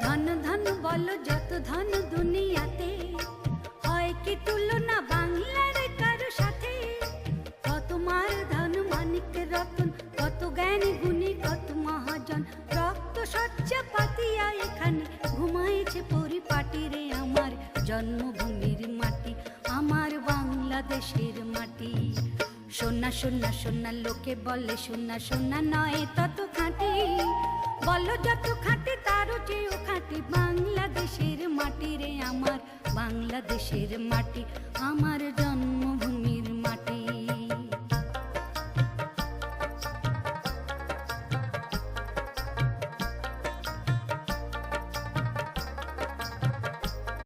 ধন ধন বলো যত ধন দুনিয়াতে, হয় কি তুলনা বাংলার কারো সাথে? কত মার ধন মানিক রতন, কত জ্ঞানী গুণী, কত মহাজন, রক্ত সজ্জা পাতিয়া এখানে ঘুমাইছে পরিপাটি রে। আমার জন্মভূমির মাটি, আমার বাংলাদেশের মাটি। সোনা সোনা সোনা লোকে বলে, সোনা সোনা নয় তত খাঁটি, বলো যত খাঁটি তারও চেয়েও খাঁটি বাংলাদেশের মাটি রে। আমার বাংলাদেশের মাটি, আমার